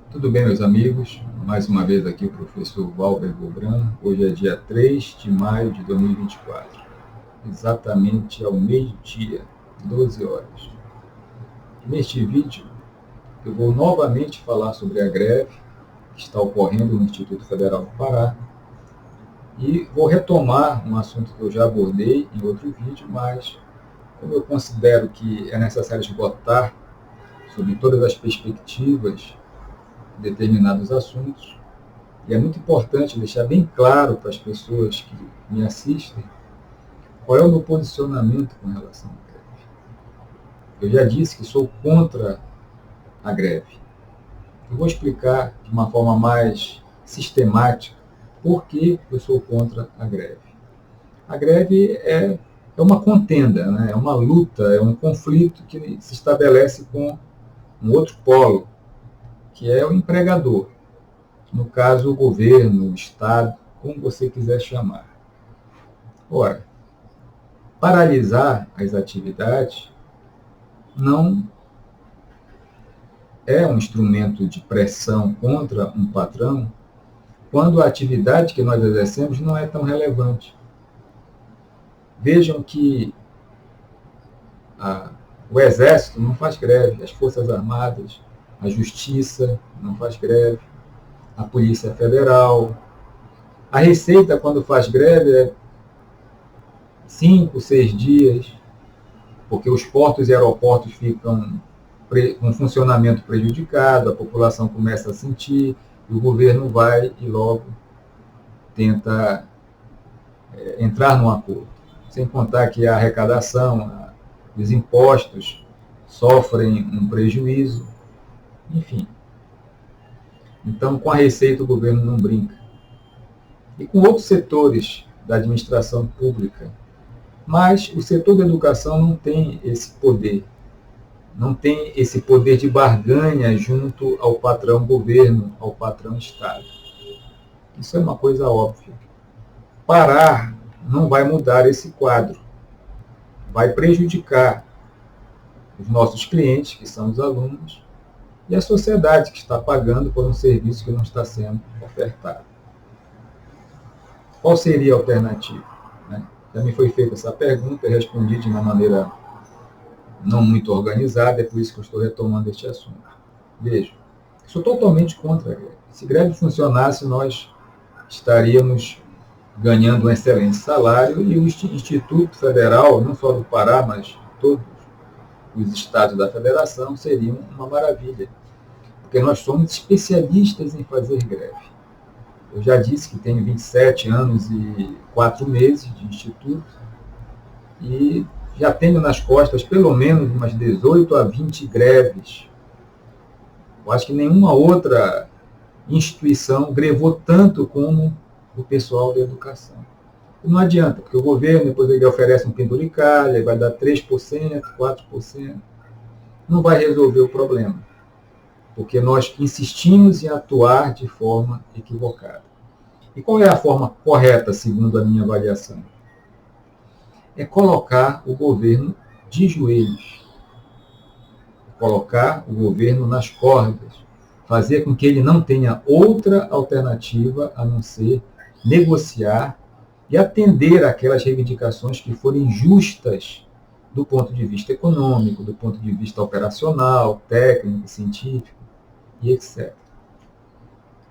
Tudo bem, meus amigos? Mais uma vez aqui o professor Valber Gobran. Hoje é dia 3 de maio de 2024, exatamente ao meio-dia, 12 horas. Neste vídeo, eu vou novamente falar sobre a greve que está ocorrendo no Instituto Federal do Pará e vou retomar um assunto que eu já abordei em outro vídeo, mas como eu considero que é necessário esgotar sobre todas as perspectivas de determinados assuntos, e é muito importante deixar bem claro para as pessoas que me assistem qual é o meu posicionamento com relação à greve. Eu já disse que sou contra a greve. Eu vou explicar de uma forma mais sistemática por que eu sou contra a greve. A greve é uma contenda, né? É uma luta, é um conflito que se estabelece com um outro polo, que é o empregador. No caso, o governo, o Estado, como você quiser chamar. Ora, paralisar as atividades não é um instrumento de pressão contra um patrão quando a atividade que nós exercemos não é tão relevante. Vejam que o Exército não faz greve, as Forças Armadas, a Justiça não faz greve, a Polícia Federal. A Receita, quando faz greve, é 5, 6 dias, porque os portos e aeroportos ficam com funcionamento prejudicado, a população começa a sentir, e o governo vai e logo tenta entrar num acordo. Sem contar que a arrecadação, os impostos sofrem um prejuízo, enfim. Então, com a receita, o governo não brinca. E com outros setores da administração pública. Mas o setor da educação não tem esse poder. Não tem esse poder de barganha junto ao patrão governo, ao patrão Estado. Isso é uma coisa óbvia. Parar não vai mudar esse quadro. Vai prejudicar os nossos clientes, que são os alunos, e a sociedade que está pagando por um serviço que não está sendo ofertado. Qual seria a alternativa? Já me foi feita essa pergunta, eu respondi de uma maneira não muito organizada, é por isso que eu estou retomando este assunto. Veja, sou totalmente contra a greve. Se greve funcionasse, nós estaríamos ganhando um excelente salário e o Instituto Federal, não só do Pará, mas todos os estados da federação, seriam uma maravilha, porque nós somos especialistas em fazer greve. Eu já disse que tenho 27 anos e 4 meses de instituto e já tenho nas costas pelo menos umas 18 a 20 greves. Eu acho que nenhuma outra instituição grevou tanto como o pessoal da educação. E não adianta, porque o governo depois ele oferece um penduricalho, vai dar 3%, 4%. Não vai resolver o problema, porque nós insistimos em atuar de forma equivocada. E qual é a forma correta, segundo a minha avaliação? É colocar o governo de joelhos, colocar o governo nas cordas, fazer com que ele não tenha outra alternativa a não ser negociar e atender aquelas reivindicações que forem justas do ponto de vista econômico, do ponto de vista operacional, técnico, científico e etc.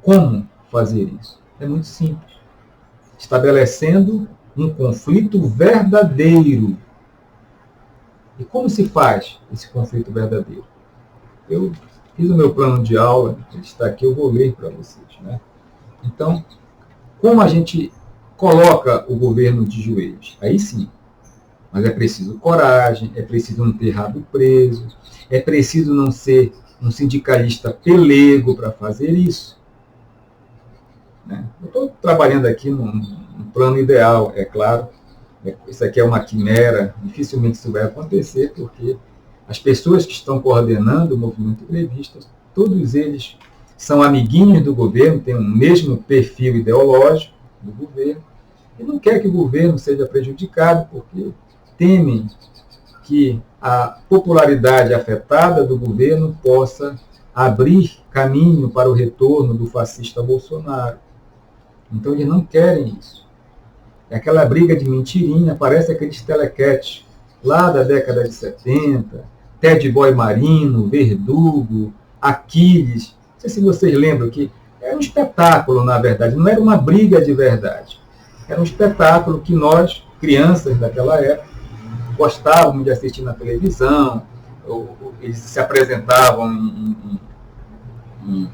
Como fazer isso? É muito simples. Estabelecendo um conflito verdadeiro. E como se faz esse conflito verdadeiro? Eu fiz o meu plano de aula, ele está aqui, eu vou ler para vocês. Então, como a gente coloca o governo de joelhos? Aí sim, mas é preciso coragem, é preciso não ter rabo preso, é preciso não ser um sindicalista pelego para fazer isso. Eu estou trabalhando aqui num plano ideal, é claro. Isso aqui é uma quimera, dificilmente isso vai acontecer, porque as pessoas que estão coordenando o movimento grevista, todos eles são amiguinhos do governo, têm o mesmo perfil ideológico do governo, e não quer que o governo seja prejudicado, porque temem que a popularidade afetada do governo possa abrir caminho para o retorno do fascista Bolsonaro. Então eles não querem isso. É aquela briga de mentirinha, parece aqueles telequetes lá da década de 70, Ted Boy Marino, Verdugo, Aquiles. Não sei se vocês lembram que era um espetáculo, na verdade, não era uma briga de verdade. Era um espetáculo que nós, crianças daquela época, gostávamos de assistir na televisão, eles se apresentavam em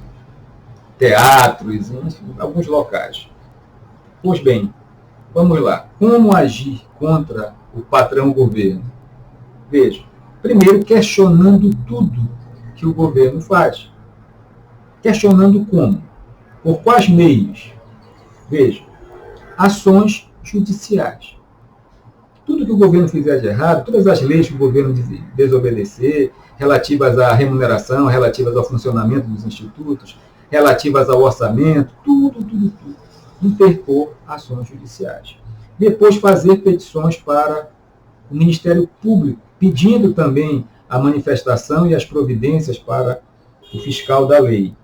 teatros, em alguns locais. Pois bem, vamos lá. Como agir contra o patrão governo? Veja, primeiro questionando tudo que o governo faz. Questionando como? Por quais meios? Veja, ações judiciais. Tudo que o governo fizer de errado, todas as leis que o governo desobedecer, relativas à remuneração, relativas ao funcionamento dos institutos, relativas ao orçamento, tudo. Interpor ações judiciais. Depois fazer petições para o Ministério Público, pedindo também a manifestação e as providências para o fiscal da lei.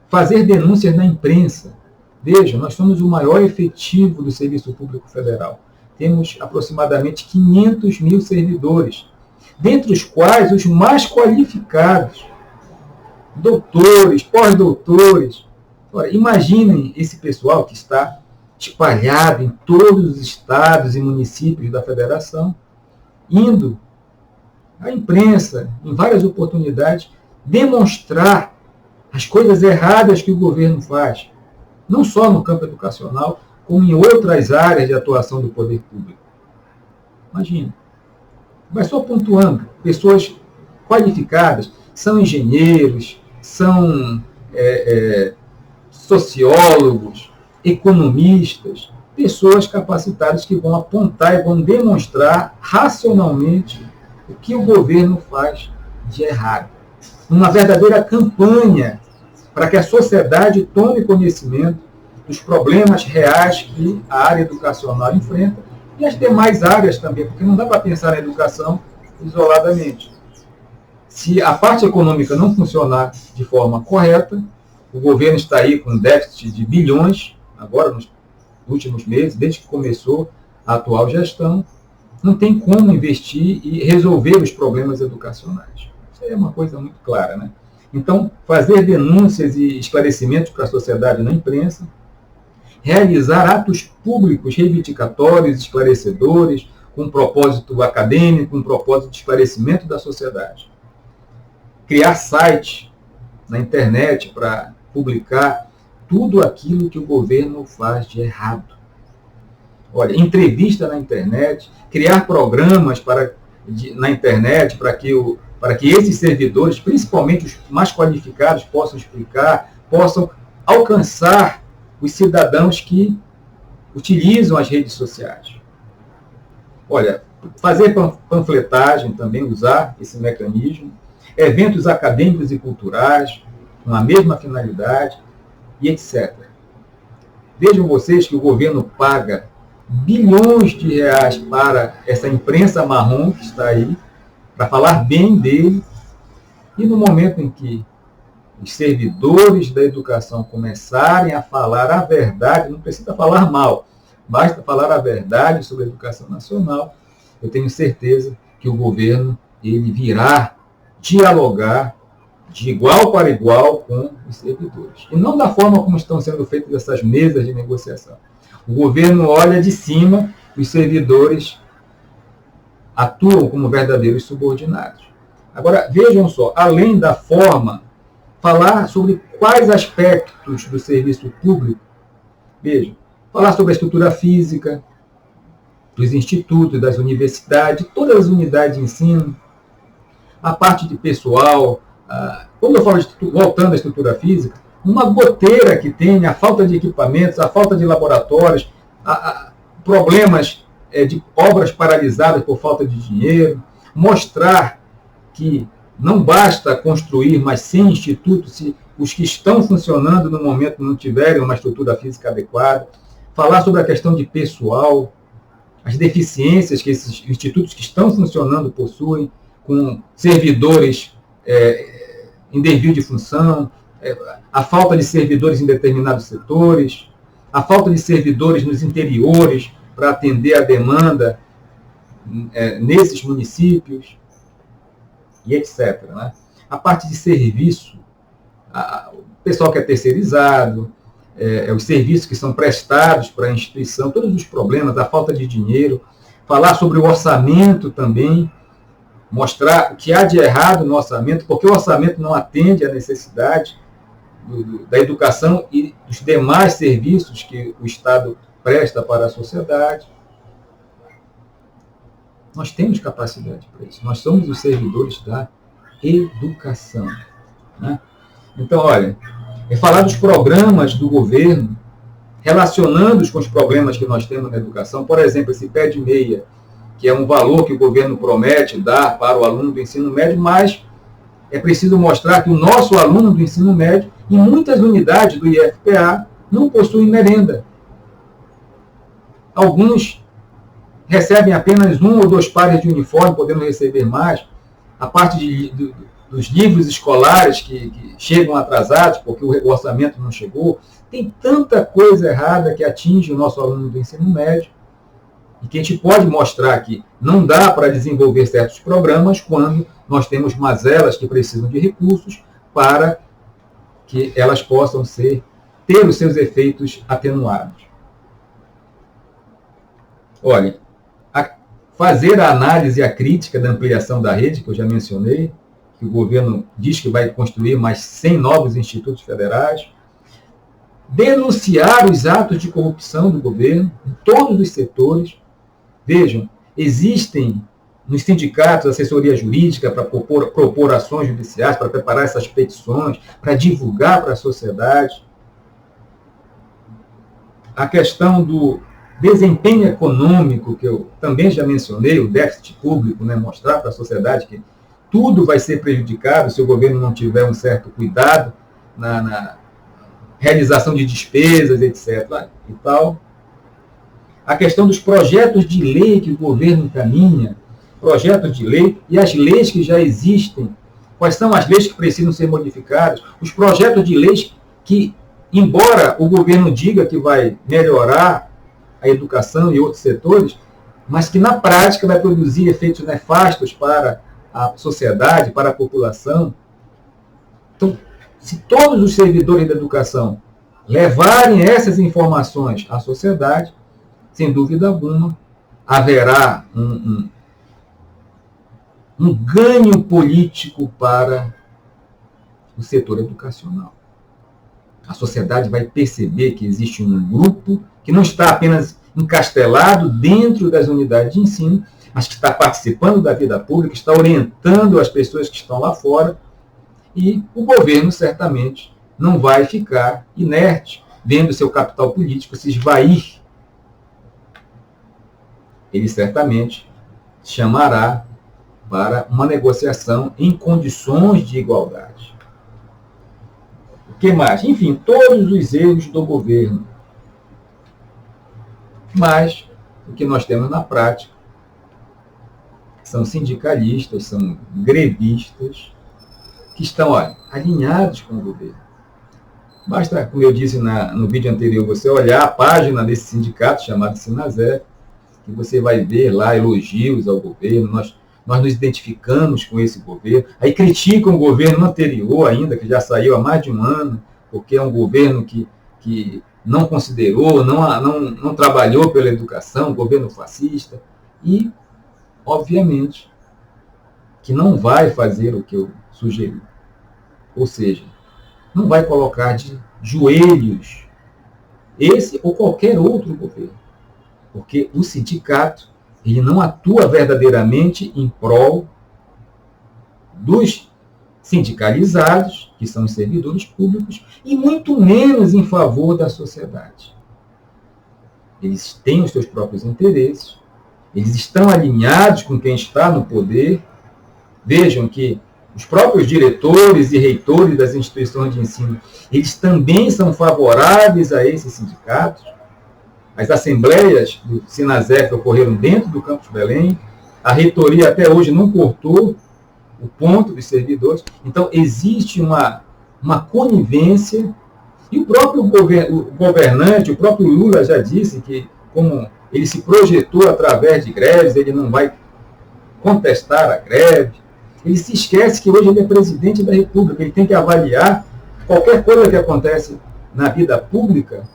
Fazer denúncias na imprensa. Veja, nós somos o maior efetivo do Serviço Público Federal. Temos aproximadamente 500 mil servidores, dentre os quais os mais qualificados, doutores, pós-doutores. Ora, imaginem esse pessoal que está espalhado em todos os estados e municípios da federação, indo à imprensa, em várias oportunidades, demonstrar as coisas erradas que o governo faz, não só no campo educacional, como em outras áreas de atuação do poder público. Imagina. Vai só pontuando, pessoas qualificadas, são engenheiros, são sociólogos, economistas, pessoas capacitadas que vão apontar e vão demonstrar racionalmente o que o governo faz de errado. Uma verdadeira campanha para que a sociedade tome conhecimento dos problemas reais que a área educacional enfrenta e as demais áreas também, porque não dá para pensar na educação isoladamente. Se a parte econômica não funcionar de forma correta, o governo está aí com um déficit de bilhões, agora nos últimos meses, desde que começou a atual gestão, não tem como investir e resolver os problemas educacionais. Isso aí é uma coisa muito clara, né? Então, fazer denúncias e esclarecimentos para a sociedade na imprensa, realizar atos públicos reivindicatórios, esclarecedores, com um propósito acadêmico, um propósito de esclarecimento da sociedade. Criar sites na internet para publicar tudo aquilo que o governo faz de errado. Olha, entrevista na internet, criar programas na internet para que esses servidores, principalmente os mais qualificados, possam explicar, possam alcançar os cidadãos que utilizam as redes sociais. Olha, fazer panfletagem também, usar esse mecanismo, eventos acadêmicos e culturais, com a mesma finalidade, e etc. Vejam vocês que o governo paga bilhões de reais para essa imprensa marrom que está aí, para falar bem dele, e no momento em que os servidores da educação começarem a falar a verdade, não precisa falar mal, basta falar a verdade sobre a educação nacional, eu tenho certeza que o governo ele virá dialogar de igual para igual com os servidores. E não da forma como estão sendo feitas essas mesas de negociação. O governo olha de cima, os servidores atuam como verdadeiros subordinados. Agora, vejam só, além da forma, falar sobre quais aspectos do serviço público. Vejam, falar sobre a estrutura física dos institutos, das universidades, todas as unidades de ensino, a parte de pessoal. Quando eu falo voltando à estrutura física, uma goteira que tem, a falta de equipamentos, a falta de laboratórios, problemas de obras paralisadas por falta de dinheiro, mostrar que não basta construir mais 100 institutos se os que estão funcionando no momento não tiverem uma estrutura física adequada, falar sobre a questão de pessoal, as deficiências que esses institutos que estão funcionando possuem, com servidores em desvio de função, a falta de servidores em determinados setores, a falta de servidores nos interiores para atender a demanda nesses municípios, e etc. Né? A parte de serviço, o pessoal que é terceirizado, os serviços que são prestados para a instituição, todos os problemas, a falta de dinheiro, falar sobre o orçamento também, mostrar o que há de errado no orçamento, porque o orçamento não atende à necessidade da educação e dos demais serviços que o Estado presta para a sociedade. Nós temos capacidade para isso. Nós somos os servidores da educação. Né? Então, olha, falar dos programas do governo, relacionando-os com os problemas que nós temos na educação. Por exemplo, esse pé de meia, que é um valor que o governo promete dar para o aluno do ensino médio, mas é preciso mostrar que o nosso aluno do ensino médio, em muitas unidades do IFPA, não possuem merenda. Alguns recebem apenas 1 ou 2 pares de uniforme, podendo receber mais. A parte dos livros escolares que chegam atrasados, porque o orçamento não chegou. Tem tanta coisa errada que atinge o nosso aluno do ensino médio, e que a gente pode mostrar que não dá para desenvolver certos programas quando nós temos mazelas que precisam de recursos para que elas possam ter os seus efeitos atenuados. Olha, fazer a análise e a crítica da ampliação da rede, que eu já mencionei, que o governo diz que vai construir mais 100 novos institutos federais, denunciar os atos de corrupção do governo em todos os setores. Vejam, existem nos sindicatos assessoria jurídica para propor ações judiciais, para preparar essas petições, para divulgar para a sociedade. A questão do desempenho econômico, que eu também já mencionei, o déficit público, né, mostrar para a sociedade que tudo vai ser prejudicado se o governo não tiver um certo cuidado na realização de despesas, etc. E tal. A questão dos projetos de lei que o governo encaminha, projetos de lei e as leis que já existem, quais são as leis que precisam ser modificadas, os projetos de leis que, embora o governo diga que vai melhorar a educação e outros setores, mas que na prática vai produzir efeitos nefastos para a sociedade, para a população. Então, se todos os servidores da educação levarem essas informações à sociedade, sem dúvida alguma, haverá um ganho político para o setor educacional. A sociedade vai perceber que existe um grupo que não está apenas encastelado dentro das unidades de ensino, mas que está participando da vida pública, está orientando as pessoas que estão lá fora, e o governo certamente não vai ficar inerte, vendo seu capital político se esvair. Ele certamente chamará para uma negociação em condições de igualdade. O que mais? Enfim, todos os erros do governo. Mas o que nós temos na prática são sindicalistas, são grevistas, que estão alinhados com o governo. Basta, como eu disse no vídeo anterior, você olhar a página desse sindicato chamado Sinasef, que você vai ver lá elogios ao governo, nós nos identificamos com esse governo, aí criticam o governo anterior ainda, que já saiu há mais de um ano, porque é um governo que não considerou, não trabalhou pela educação, governo fascista, e, obviamente, que não vai fazer o que eu sugeri. Ou seja, não vai colocar de joelhos esse ou qualquer outro governo. Porque o sindicato ele não atua verdadeiramente em prol dos sindicalizados, que são os servidores públicos, e muito menos em favor da sociedade. Eles têm os seus próprios interesses, eles estão alinhados com quem está no poder. Vejam que os próprios diretores e reitores das instituições de ensino, eles também são favoráveis a esses sindicatos. As assembleias do Sinasef ocorreram dentro do Campus Belém. A reitoria até hoje não cortou o ponto dos servidores. Então, existe uma conivência, e o próprio governante, o próprio Lula já disse que, como ele se projetou através de greves, ele não vai contestar a greve. Ele se esquece que hoje ele é presidente da República, ele tem que avaliar qualquer coisa que acontece na vida pública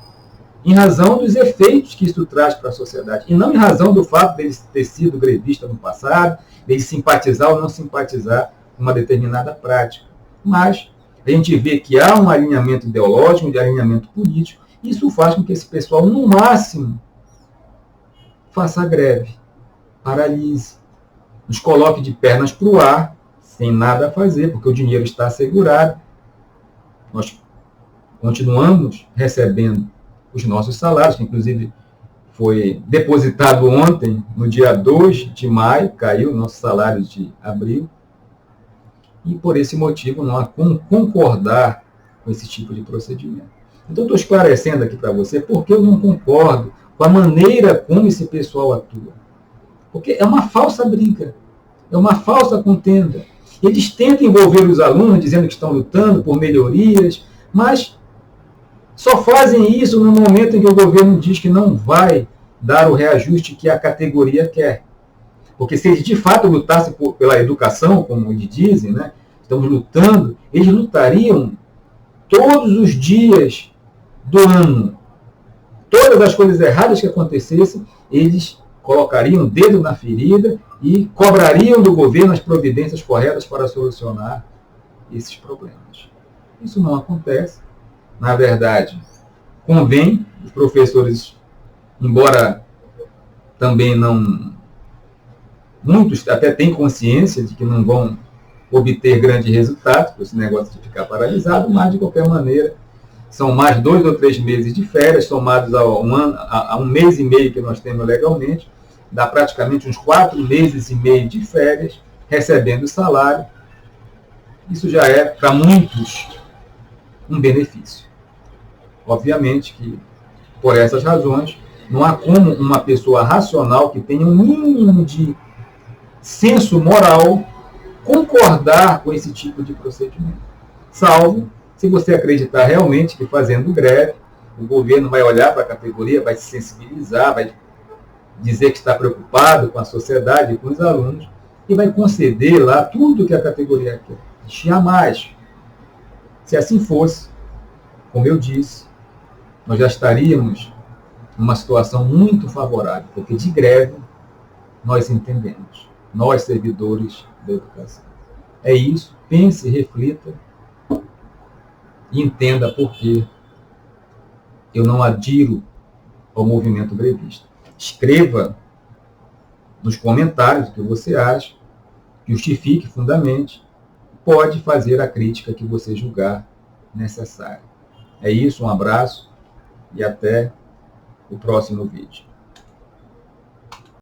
em razão dos efeitos que isso traz para a sociedade, e não em razão do fato dele ter sido grevista no passado, dele simpatizar ou não simpatizar com uma determinada prática. Mas a gente vê que há um alinhamento ideológico, um alinhamento político, e isso faz com que esse pessoal, no máximo, faça greve, paralise, nos coloque de pernas para o ar, sem nada a fazer, porque o dinheiro está assegurado. Nós continuamos recebendo os nossos salários, que inclusive foi depositado ontem, no dia 2 de maio, caiu o nosso salário de abril, e por esse motivo não há como concordar com esse tipo de procedimento. Então, estou esclarecendo aqui para você porque eu não concordo com a maneira como esse pessoal atua. Porque é uma falsa briga, é uma falsa contenda. Eles tentam envolver os alunos, dizendo que estão lutando por melhorias, mas só fazem isso no momento em que o governo diz que não vai dar o reajuste que a categoria quer. Porque se eles de fato lutassem pela educação, como eles dizem, né, estamos lutando, eles lutariam todos os dias do ano. Todas as coisas erradas que acontecessem, eles colocariam o dedo na ferida e cobrariam do governo as providências corretas para solucionar esses problemas. Isso não acontece. Na verdade, convém os professores, embora também não... Muitos até têm consciência de que não vão obter grande resultado com esse negócio de ficar paralisado, mas, de qualquer maneira, são mais 2 ou 3 meses de férias, somados a um mês e meio que nós temos legalmente, dá praticamente uns 4 meses e meio de férias, recebendo salário. Isso já é, para muitos, um benefício. Obviamente que, por essas razões, não há como uma pessoa racional que tenha um mínimo de senso moral concordar com esse tipo de procedimento. Salvo se você acreditar realmente que, fazendo greve, o governo vai olhar para a categoria, vai se sensibilizar, vai dizer que está preocupado com a sociedade e com os alunos e vai conceder lá tudo que a categoria quer. Jamais. Se assim fosse, como eu disse, nós já estaríamos numa situação muito favorável, porque de greve nós entendemos, nós servidores da educação. É isso, pense, reflita e entenda por que eu não adiro ao movimento grevista. Escreva nos comentários o que você acha, justifique, fundamente, pode fazer a crítica que você julgar necessária. É isso, um abraço e até o próximo vídeo.